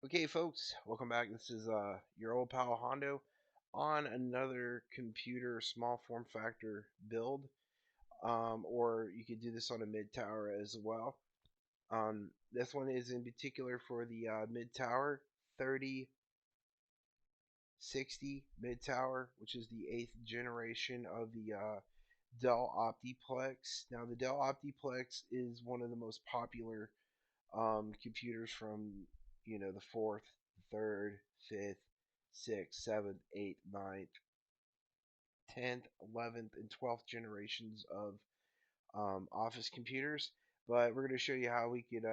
Okay, folks, welcome back. This is your old pal Hondo on another computer small form factor build, or you could do this on a mid tower as well. This one is in particular for the mid tower 3060 mid tower, which is the 8th generation of the Dell Optiplex. Now, the Dell Optiplex is one of the most popular computers from the fourth, third, fifth, sixth, seventh, eighth, ninth, 10th, 11th, and 12th generations of office computers. But we're going to show you how we could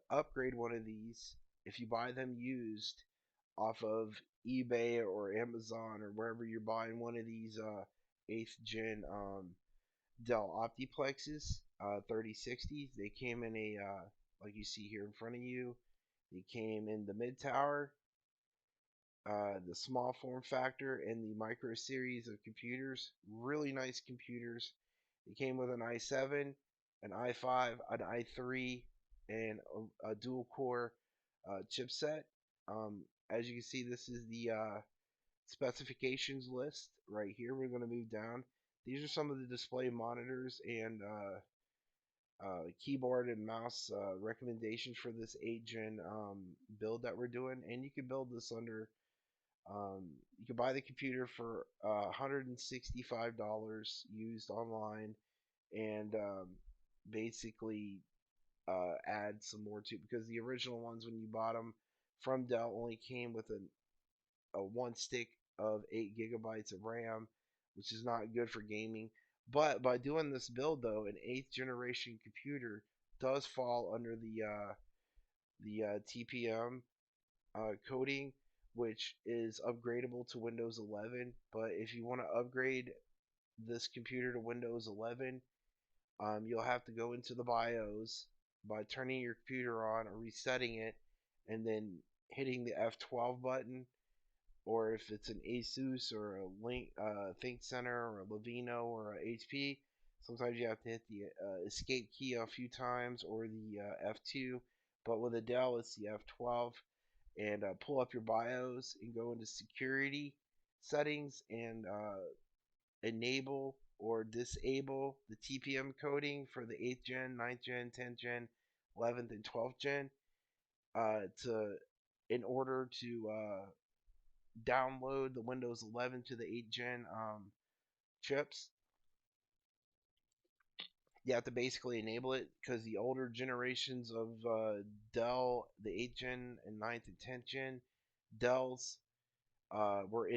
upgrade one of these if you buy them used off of eBay or Amazon or wherever you're buying one of these 8th gen Dell Optiplexes 3060s. They came in a like you see here in front of you. They came in the mid tower, the small form factor, and the micro series of computers. Really nice computers. They came with an i7, an i5, an i3, and a dual core chipset. As you can see, this is the specifications list right here. We're going to move down. These are some of the display monitors and keyboard and mouse recommendations for this 8th gen build that we're doing. And you can build this under, you can buy the computer for $165 used online, and basically add some more to it, because the original ones when you bought them from Dell only came with a one stick of 8 gigabytes of RAM, which is not good for gaming. But by doing this build, though, an 8th generation computer does fall under the TPM coding, which is upgradable to Windows 11. But if you want to upgrade this computer to Windows 11, you'll have to go into the BIOS by turning your computer on or resetting it, and then hitting the F12 button, or if it's an Asus or a Link, ThinkCenter or a Levino or a HP, sometimes you have to hit the escape key a few times, or the F2. But with a Dell, it's the F12. And pull up your BIOS and go into security settings and enable or disable the TPM coding for the 8th gen, 9th gen, 10th gen, 11th, and 12th gen to in order to download the Windows 11 to the 8th gen chips. You have to basically enable it, because the older generations of Dell, the 8th gen and 9th and 10th gen Dells were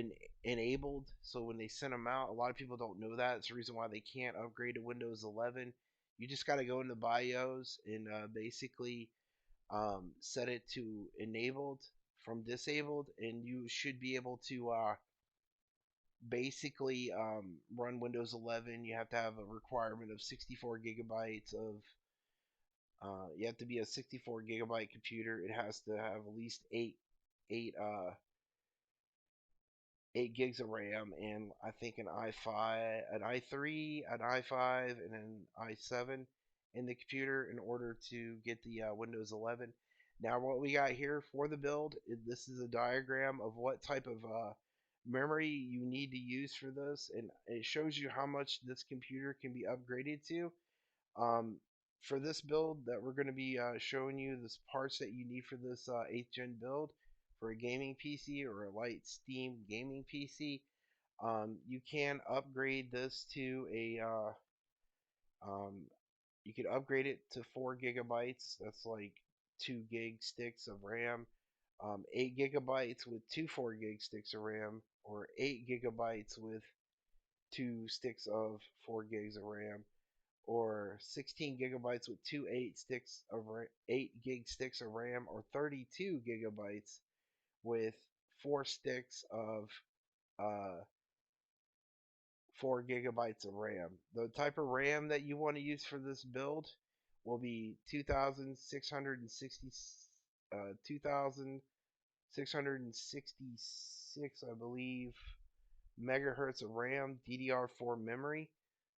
enabled. So when they sent them out, a lot of people don't know that. It's the reason why they can't upgrade to Windows 11. You just got to go into BIOS and basically set it to enabled from disabled, and you should be able to basically run Windows 11. You have to have a requirement of 64 gigabytes of. You have to be a 64 gigabyte computer. It has to have at least eight 8 gigs of RAM, and I think an i5, an i3, an i5, and an i7 in the computer in order to get the Windows 11. Now, what we got here for the build, this is a diagram of what type of memory you need to use for this, and it shows you how much this computer can be upgraded to. Um, for this build that we're going to be showing you, the parts that you need for this 8th gen build for a gaming PC or a light Steam gaming PC, you can upgrade this to a um, you can upgrade it to 4 gigabytes. That's like 2 gig sticks of RAM. 8 gigabytes with two 4 gig sticks of RAM, or 8 gigabytes with two sticks of 4 gigs of RAM, or 16 gigabytes with two 8 gig sticks of RAM, or 32 gigabytes with four sticks of uh, 4 gigabytes of RAM. The type of RAM that you want to use for this build will be 2666, I believe, megahertz of RAM, DDR4 memory.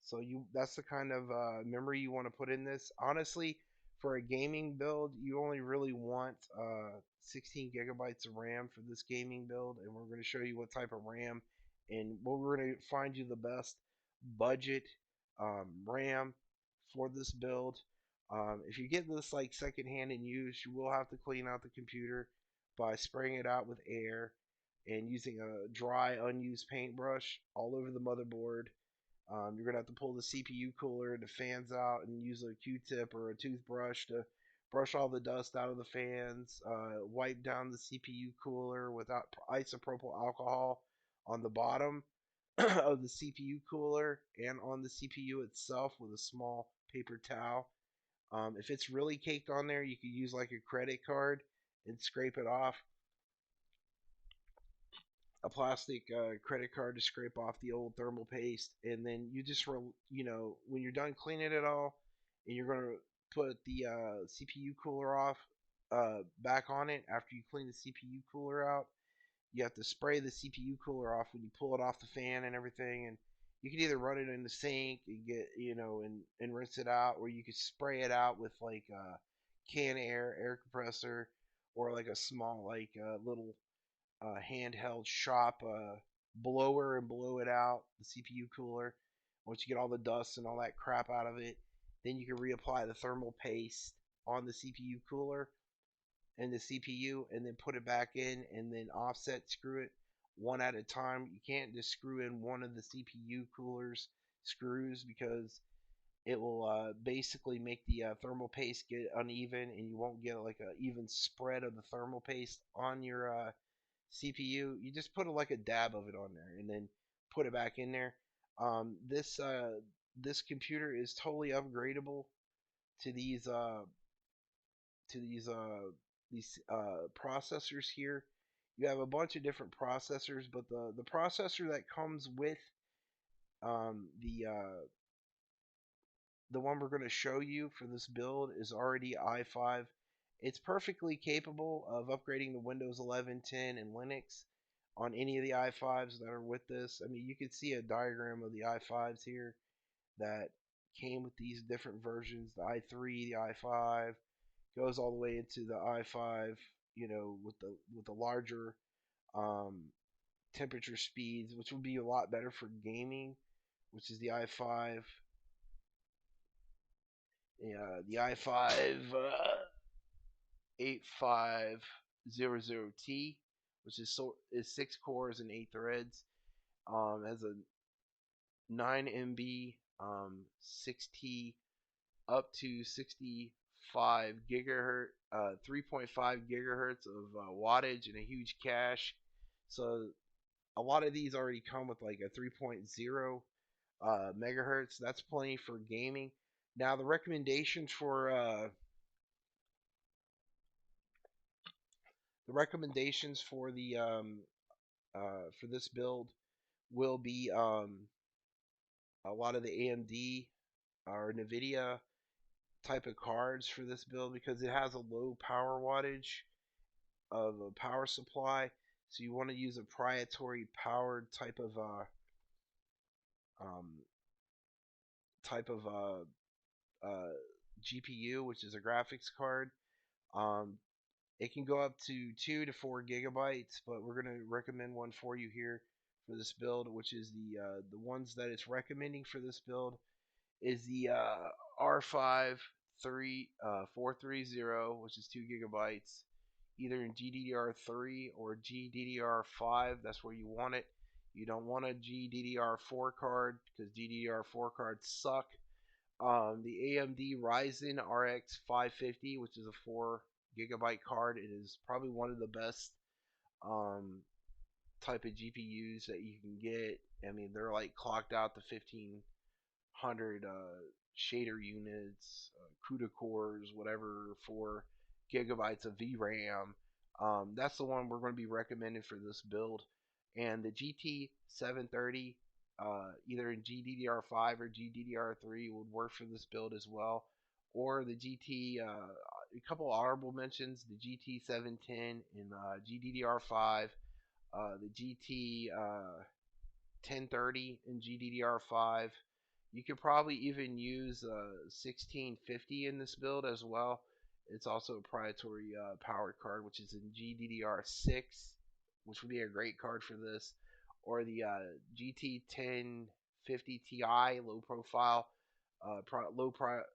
So that's the kind of memory you want to put in this. Honestly, For a gaming build, you only really want 16 gigabytes of RAM for this gaming build, and we're going to show you what type of RAM and we're going to find you the best budget RAM for this build. If you get this like secondhand in use, you will have to clean out the computer by spraying it out with air and using a dry, unused paintbrush all over the motherboard. You're going to have to pull the CPU cooler and the fans out and use a Q-tip or a toothbrush to brush all the dust out of the fans. Wipe down the CPU cooler with isopropyl alcohol on the bottom of the CPU cooler and on the CPU itself with a small paper towel. If it's really caked on there, you could use like a credit card and scrape it off. A plastic credit card to scrape off the old thermal paste, and then you just when you're done cleaning it all, and you're gonna put the CPU cooler off back on it after you clean the CPU cooler out. You have to spray the CPU cooler off when you pull it off the fan and everything, and you can either run it in the sink and get and rinse it out, or you could spray it out with like a air compressor, or like a small like little handheld shop blower and blow it out, the CPU cooler. Once you get all the dust and all that crap out of it, then you can reapply the thermal paste on the CPU cooler and the CPU, and then put it back in, and then offset screw it one at a time. You can't just screw in one of the CPU cooler's screws, because it will basically make the thermal paste get uneven, and you won't get like an even spread of the thermal paste on your CPU. You just put like a dab of it on there, and then put it back in there. This computer is totally upgradable to to these processors here. You have a bunch of different processors, but the processor that comes with the one we're going to show you for this build is already i5. It's perfectly capable of upgrading to Windows 11, 10, and Linux on any of the i5s that are with this. I mean, you can see a diagram of the i5s here that came with these different versions. The i3, the i5 goes all the way into the i5, with the larger um, temperature speeds, which would be a lot better for gaming, which is the i5. Yeah, the i5 8500T, which is 6 cores and 8 threads. Has a 9 MB 6T up to 65 gigahertz, 3.5 gigahertz of wattage and a huge cache. So a lot of these already come with like a 3.0 megahertz. That's plenty for gaming. Now the recommendations for for this build will be a lot of the AMD or NVIDIA type of cards for this build, because it has a low power wattage of a power supply. So you want to use a proprietary powered um, type of GPU, which is a graphics card. Um, it can go up to 2 to 4 gigabytes, but we're going to recommend one for you here for this build, which is the ones that it's recommending for this build is the R5 430, which is 2 gigabytes, either in GDDR3 or GDDR5. That's where you want it. You don't want a GDDR4 card, because GDDR4 cards suck. The AMD Radeon RX 550, which is a 4 gigabyte card, it is probably one of the best type of GPUs that you can get. I mean, they're like clocked out to 1500 shader units, CUDA cores, whatever, 4 gigabytes of VRAM. That's the one we're going to be recommending for this build. And the GT 730, either in GDDR5 or GDDR3, would work for this build as well. Or the GT, a couple honorable mentions, the GT 710 in GDDR5, the GT 1030 in GDDR5, You could probably even use 1650 in this build as well. It's also a proprietary powered card, which is in GDDR6, which would be a great card for this, or the GT 1050 Ti low profile,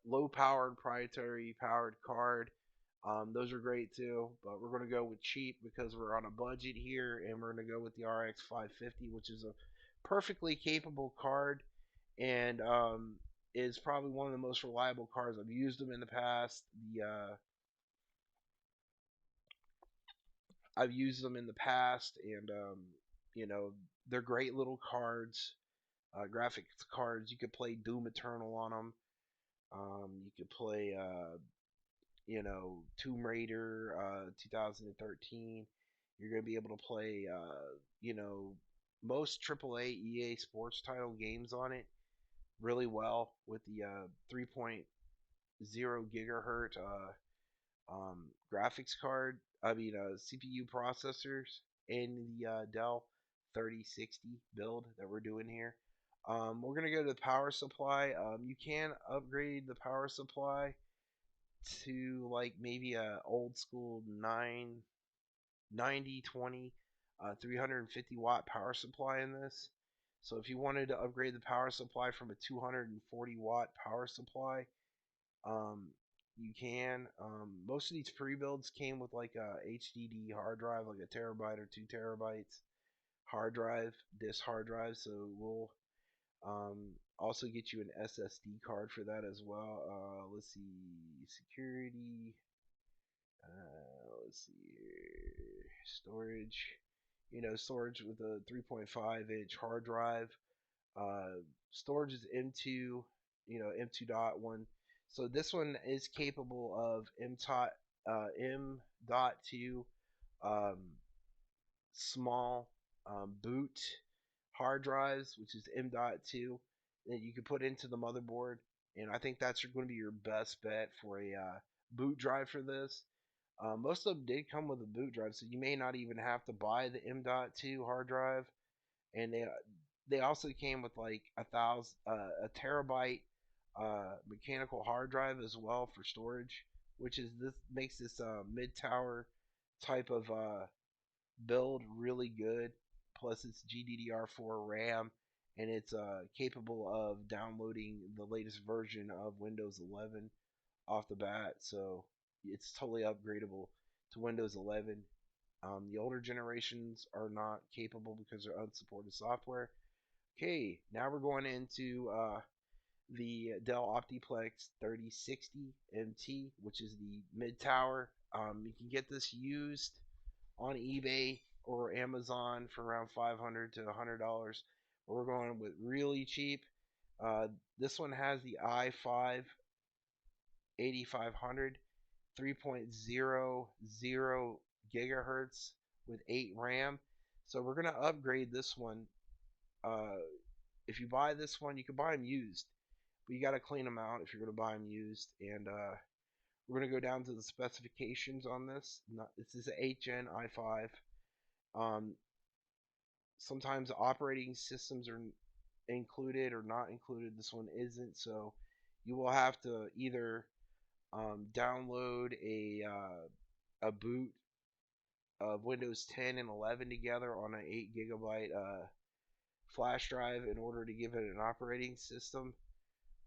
low powered proprietary powered card. Those are great too, but we're going to go with cheap because we're on a budget here, and we're going to go with the RX 550, which is a perfectly capable card, and is probably one of the most reliable cards. I've used them in the past. I've used them in the past, and you know they're great little cards, graphics cards. You could play Doom Eternal on them. You could play Tomb Raider 2013. You're going to be able to play most AAA EA sports title games on it really well with the 3.0 gigahertz graphics card. I mean, CPU processors in the Dell 3060 build that we're doing here. We're gonna go to the power supply. You can upgrade the power supply to like maybe a old school 9020 350 watt power supply in this. So if you wanted to upgrade the power supply from a 240 watt power supply, um, you can. Most of these pre-builds came with like a HDD hard drive, like a terabyte or 2 terabytes hard drive, disk hard drive. So we'll also get you an SSD card for that as well. Let's see, security. Let's see here. Storage. Storage with a 3.5-inch hard drive. Uh, Storage is M.2, M.2.1. So this one is capable of M.2 um, small boot hard drives, which is M.2, that you can put into the motherboard. And I think that's going to be your best bet for a boot drive for this. Most of them did come with a boot drive, so you may not even have to buy the M.2 hard drive. And they also came with like a terabyte mechanical hard drive as well for storage, which is this makes this mid tower type of build really good. Plus, it's GDDR4 RAM, and it's capable of downloading the latest version of Windows 11 off the bat. So it's totally upgradable to Windows 11. The older generations are not capable because they're unsupported software. Okay, now we're going into the Dell Optiplex 3060 MT, which is the mid tower. You can get this used on eBay or Amazon for around $500 to $100. But we're going with really cheap. This one has the i5 8500 3.00 gigahertz with 8 RAM. So we're going to upgrade this one. Uh, if you buy this one, you can buy them used, but you got to clean them out if you're going to buy them used. And we're going to go down to the specifications on this. This is an 8 Gen i5. Um, Sometimes operating systems are included or not included. This one isn't, so you will have to either download a boot of Windows 10 and 11 together on an 8 gigabyte flash drive in order to give it an operating system.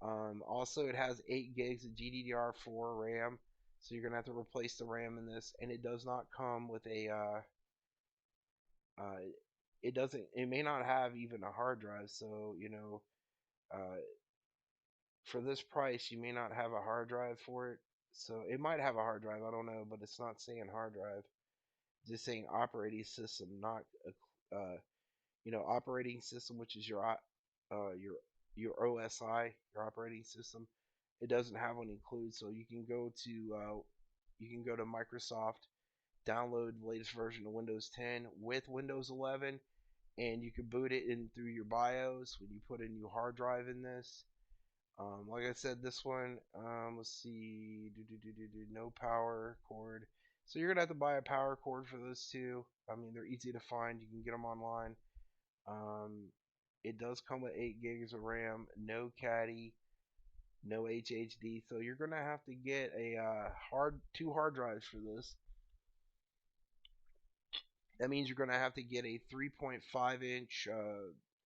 Also, it has 8 gigs of GDDR4 RAM, so you're gonna have to replace the RAM in this, and it does not come with a uh, it doesn't, it may not have even a hard drive. So uh, for this price you may not have a hard drive for it. So it might have a hard drive, I don't know, but it's not saying hard drive, just saying operating system, not a operating system, which is your OSI, your operating system. It doesn't have one included, so you can go to Microsoft, download the latest version of Windows 10 with Windows 11, and you can boot it in through your BIOS when you put a new hard drive in this. Like I said, this one, let's see, no power cord. So you're gonna have to buy a power cord for those two. I mean, they're easy to find. You can get them online. Um, It does come with 8 gigs of RAM, no caddy, no HDD, so you're gonna have to get a two hard drives for this. That means you're gonna have to get a 3.5 inch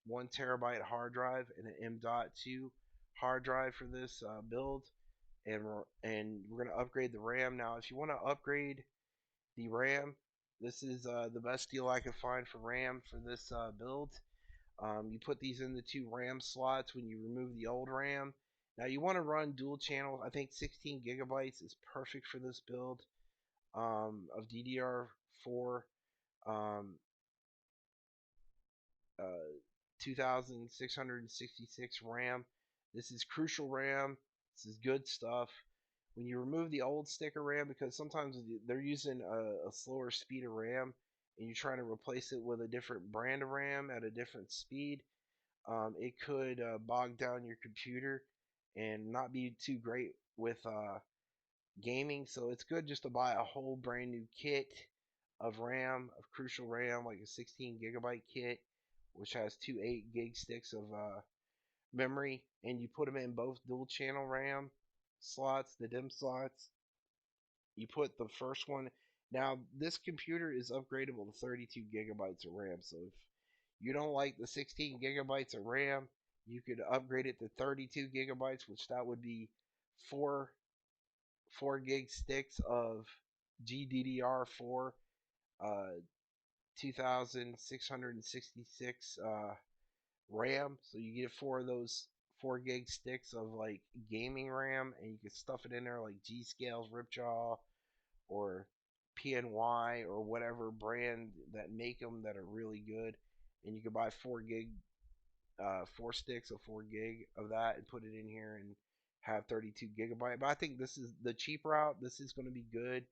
1 terabyte hard drive and an M.2 hard drive for this build, and we're gonna upgrade the RAM. Now, if you want to upgrade the RAM, this is the best deal I could find for RAM for this build. You put these in the 2 RAM slots when you remove the old RAM. Now you want to run dual channel. I think 16 gigabytes is perfect for this build of DDR4 um, uh, 2666 RAM. This is crucial RAM. This is good stuff. When you remove the old sticker RAM, because sometimes they're using a slower speed of RAM, and you're trying to replace it with a different brand of RAM at a different speed, it could bog down your computer and not be too great with gaming. So it's good just to buy a whole brand new kit of RAM, of crucial RAM, like a 16 gigabyte kit, which has two 8 gig sticks of memory, and you put them in both dual channel RAM slots, the DIMM slots. You put the first one. Now, this computer is upgradable to 32 gigabytes of RAM, so if you don't like the 16 gigabytes of RAM, you could upgrade it to 32 gigabytes, which that would be four 4 gig sticks of GDDR4 uh, 2666 RAM. So you get 4 of those 4 gig sticks of like gaming RAM, and you can stuff it in there like G Scales, Ripjaw, or PNY, or whatever brand that make them that are really good. And you can buy 4 sticks of 4 gig of that and put it in here and have 32 gigabyte. But I think this is the cheap route. This is going to be good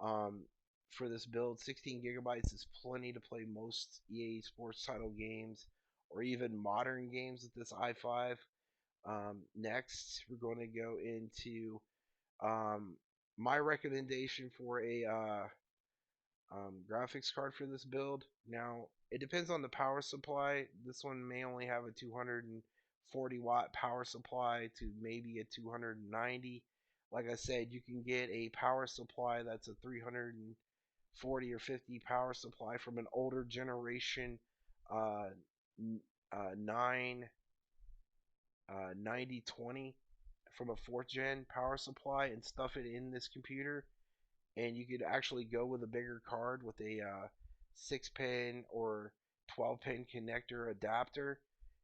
um, for this build. 16 gigabytes is plenty to play most EA Sports title games or even modern games with this i5. Next, we're going to go into um, my recommendation for a graphics card for this build. Now, it depends on the power supply. This one may only have a 240 watt power supply to maybe a 290. Like I said, you can get a power supply that's a 340 or 50 power supply from an older generation 9 9020 from a 4th gen power supply and stuff it in this computer, and you could actually go with a bigger card with a 6 pin or 12 pin connector adapter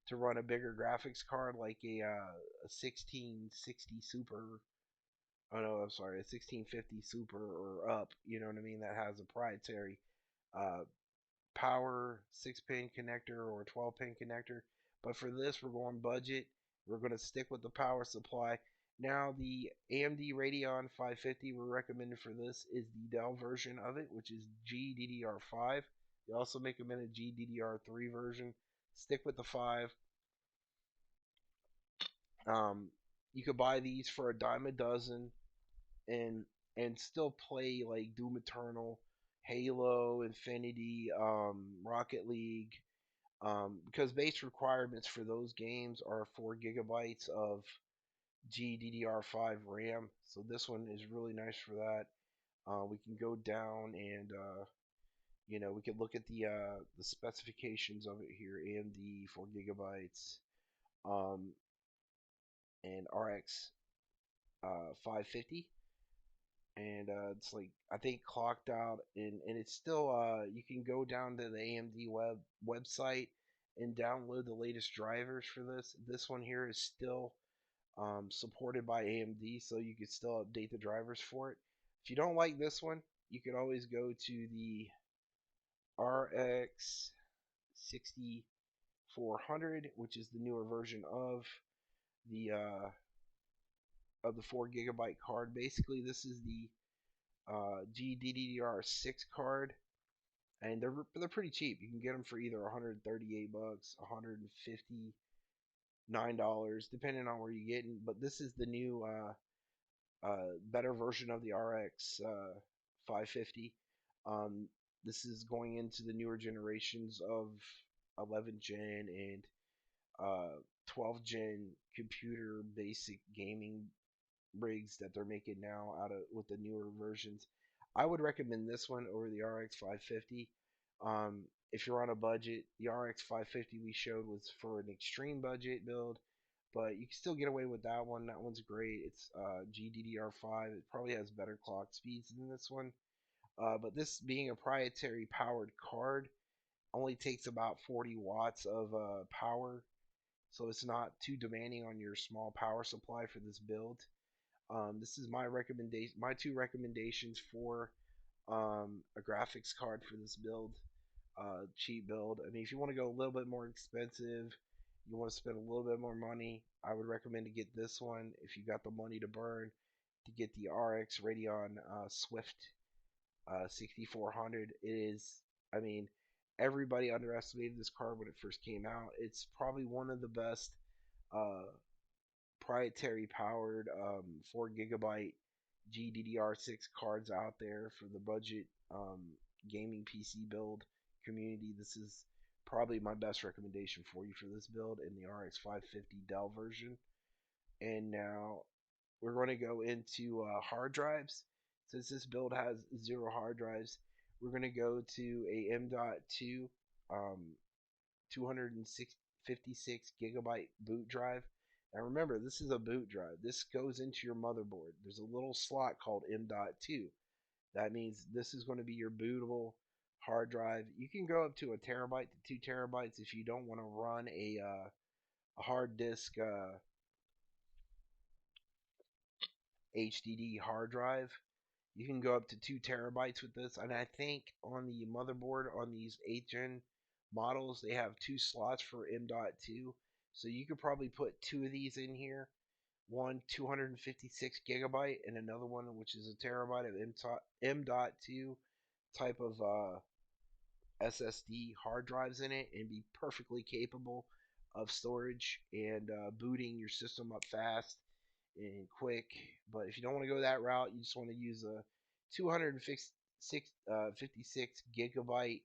to run a bigger graphics card, like a 1660 Super. Oh no, I'm sorry, a 1650 Super or up. You know what I mean? That has a proprietary uh, power 6 pin connector or 12 pin connector. But for this, we're going budget. We're going to stick with the power supply. Now, the AMD Radeon 550 we're recommending for this is the Dell version of it, which is GDDR5. They also make them in a GDDR3 version. Stick with the 5. Um, you could buy these for a dime a dozen and still play like Doom Eternal, Halo, Infinity, Rocket League, because base requirements for those games are 4 gigabytes of GDDR5 RAM. So this one is really nice for that. We can go down and we can look at the specifications of it here. AMD 4 gigabytes, um, and RX 550. And it's like, I think, clocked out, and it's still you can go down to the AMD website and download the latest drivers for this. This one here is still supported by AMD, so you can still update the drivers for it. If you don't like this one, you can always go to the RX 6400, which is the newer version of the 4 gigabyte card. Basically, this is the GDDR6 card, and they're pretty cheap. You can get them for either $138, $159, depending on where you get them. But this is the new better version of the RX 550. This is going into the newer generations of 11 gen and uh, 12 gen computer basic gaming rigs that they're making now out of with the newer versions. I would recommend this one over the RX 550. If you're on a budget, the RX 550 we showed was for an extreme budget build, but you can still get away with that one. That one's great. It's GDDR5. It probably has better clock speeds than this one. But this being a proprietary powered card only takes about 40 watts of power, so it's not too demanding on your small power supply for this build. This is my recommendation. My two recommendations for a graphics card for this build, cheap build. I mean, if you want to go a little bit more expensive, you want to spend a little bit more money, I would recommend to get this one. If you got the money to burn, to get the RX Radeon Swift 6400. It is, I mean, everybody underestimated this card when it first came out. It's probably one of the best uh, proprietary powered 4 GB GDDR6 cards out there for the budget gaming PC build community. This is probably my best recommendation for you for this build in the RX 550 Dell version. And now we're going to go into hard drives. Since this build has 0 hard drives, we're going to go to a M.2 256 gigabyte boot drive. Now remember, this is a boot drive. This goes into your motherboard. There's a little slot called M.2. That means this is going to be your bootable hard drive. You can go up to a terabyte to 2 terabytes if you don't want to run a hard disk HDD hard drive. You can go up to 2 terabytes with this, and I think on the motherboard on these 8th gen models they have 2 slots for M.2, so you could probably put 2 of these in here. One 256 gigabyte and another one which is a terabyte of M.2 type of SSD hard drives in it, and be perfectly capable of storage and booting your system up fast and quick. But if you don't want to go that route, you just want to use a 256 gigabyte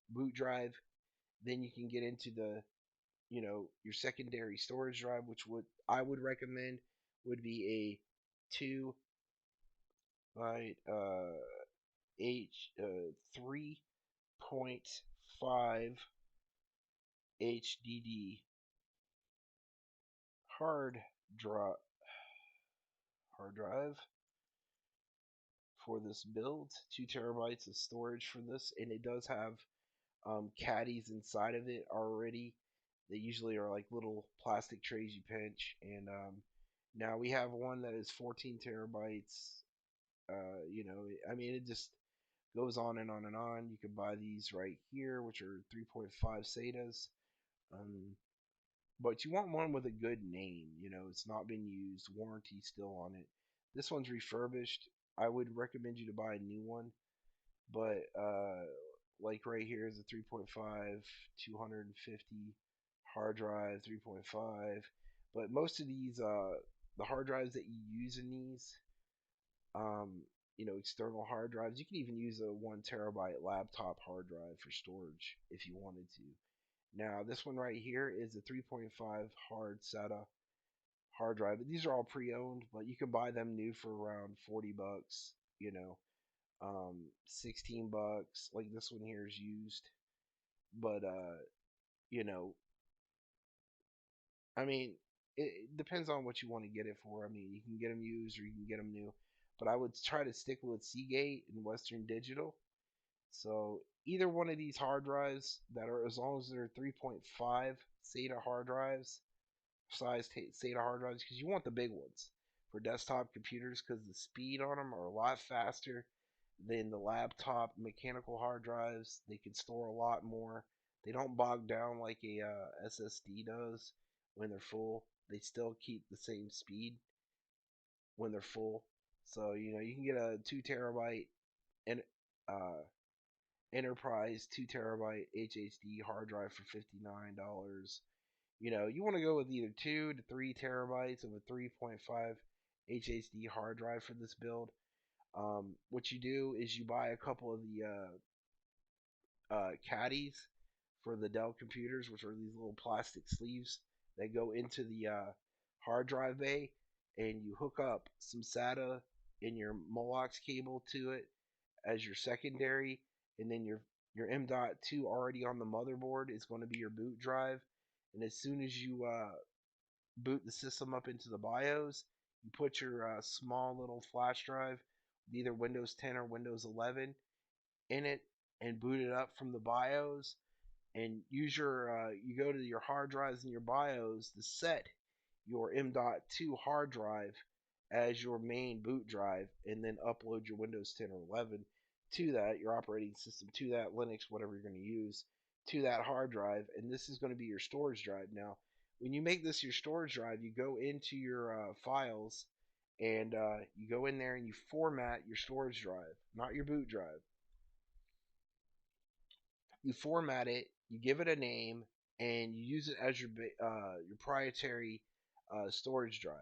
boot drive, then you can get into the your secondary storage drive, which I would recommend would be a 2 byte H 3.5 HDD hard drive for this build. 2 terabytes of storage for this, and it does have caddies inside of it already. They usually are like little plastic trays you pinch, and now we have one that is 14 terabytes. I mean, it just goes on and on and on. You can buy these right here, which are 3.5 SATAs. Um, but you want one with a good name. It's not been used, warranty still on it. This one's refurbished. I would recommend you to buy a new one, but like right here is a 3.5 250 hard drive 3.5. But most of these the hard drives that you use in these external hard drives, you can even use a 1 terabyte laptop hard drive for storage if you wanted to. Now this one right here is a 3.5 hard SATA hard drive. These are all pre-owned, but you can buy them new for around 40 bucks, 16 bucks. Like this one here is used, but you know, I mean, it depends on what you want to get it for. I mean, you can get them used or you can get them new, but I would try to stick with Seagate and Western Digital. So either one of these hard drives that are, as long as they're 3.5 SATA hard drives, SATA hard drives, because you want the big ones for desktop computers, because the speed on them are a lot faster than the laptop mechanical hard drives. They can store a lot more. They don't bog down like a SSD does when they're full. They still keep the same speed when they're full. So you can get a 2 terabyte and enterprise 2 terabyte HHD hard drive for $59. You want to go with either 2 to 3 terabytes of a 3.5 HHD hard drive for this build. What you do is you buy a couple of the caddies for the Dell computers, which are these little plastic sleeves that go into the hard drive bay, and you hook up some SATA in your Molox cable to it as your secondary, and then your M.2 already on the motherboard is going to be your boot drive. And as soon as you boot the system up into the BIOS, you put your small little flash drive, either Windows 10 or Windows 11, in it and boot it up from the BIOS. And use your you go to your hard drives in your BIOS to set your M.2 hard drive as your main boot drive, and then upload your Windows 10 or 11 to that, your operating system to that, Linux, whatever you're going to use, to that hard drive. And this is going to be your storage drive. Now, when you make this your storage drive, you go into your files, and you go in there and you format your storage drive, not your boot drive. You format it, you give it a name, and you use it as your proprietary storage drive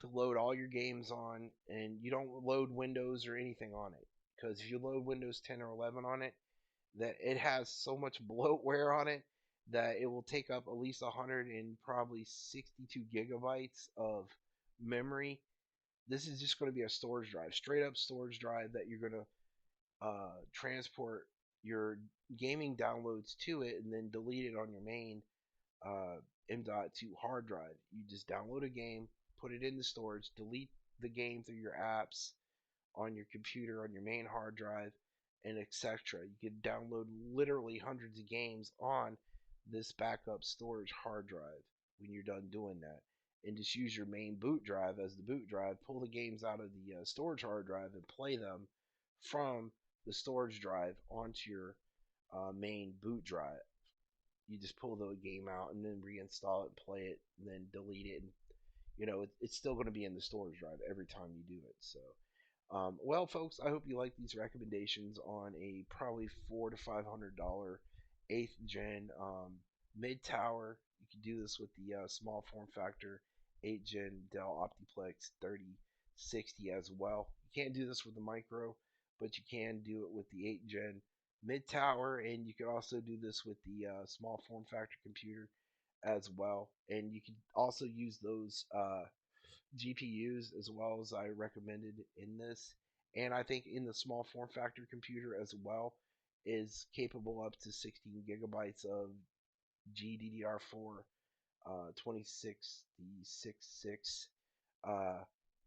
to load all your games on. And you don't load Windows or anything on it, because if you load Windows 10 or 11 on it, that it has so much bloatware on it that it will take up at least 100 and probably 62 gigabytes of memory. This is just going to be a storage drive, straight up storage drive, that you're going to transport your gaming downloads to it, and then delete it on your main M.2 hard drive. You just download a game, put it in the storage, delete the game through your apps on your computer, on your main hard drive, and etc. You can download literally hundreds of games on this backup storage hard drive when you're done doing that. And just use your main boot drive as the boot drive, pull the games out of the storage hard drive, and play them from the storage drive onto your main boot drive. You just pull the game out and then reinstall it, play it, and then delete it. And it's still going to be in the storage drive every time you do it. So, well, folks, I hope you like these recommendations on a probably $400 to $500 8th gen mid tower. You can do this with the small form factor 8th gen Dell Optiplex 3060 as well. You can't do this with the micro, but you can do it with the 8th gen mid tower, and you can also do this with the small form factor computer as well. And you can also use those GPUs as well, as I recommended in this. And I think in the small form factor computer as well is capable up to 16 gigabytes of GDDR4 2066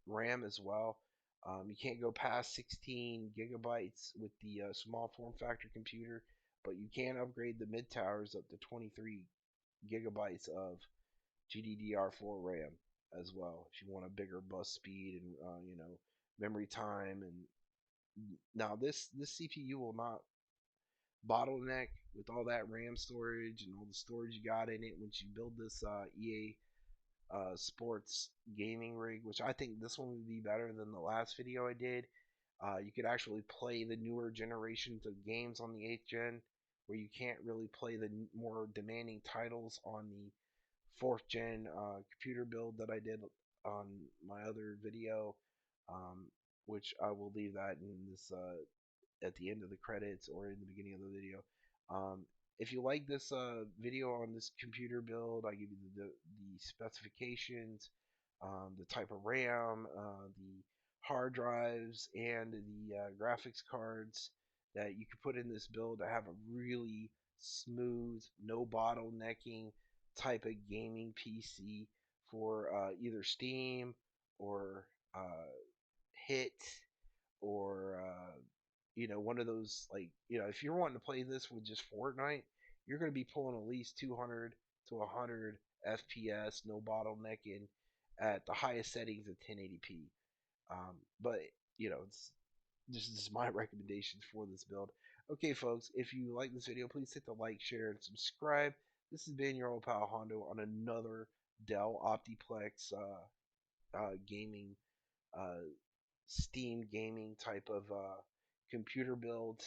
RAM as well. You can't go past 16 gigabytes with the small form factor computer, but you can upgrade the mid towers up to 23 gigabytes of GDDR4 RAM as well, if you want a bigger bus speed and memory time. And now this CPU will not bottleneck with all that RAM storage and all the storage you got in it once you build this EA sports gaming rig, which I think this one would be better than the last video I did. You could actually play the newer generations of games on the 8th gen, where you can't really play the more demanding titles on the 4th gen computer build that I did on my other video, which I will leave that in this at the end of the credits or in the beginning of the video. If you like this video on this computer build, I give you the specifications, the type of RAM, the hard drives, and the graphics cards that you could put in this build to have a really smooth, no bottlenecking type of gaming PC for either Steam or Hit or one of those, like, if you're wanting to play this with just Fortnite, you're going to be pulling at least 200 to 100 FPS, no bottlenecking at the highest settings of 1080p. But this is my recommendations for this build. Okay, folks, if you like this video, please hit the like, share, and subscribe. This has been your old pal Hondo on another Dell Optiplex gaming, Steam gaming type of computer build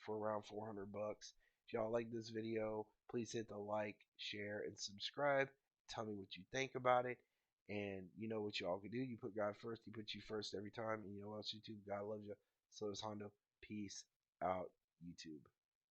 for around 400 bucks. If y'all like this video, please hit the like, share, and subscribe. Tell me what you think about it. And you know what y'all can do. You put God first. He puts you first every time. And you know what else, YouTube? God loves you. So does Hondo. Peace out, YouTube.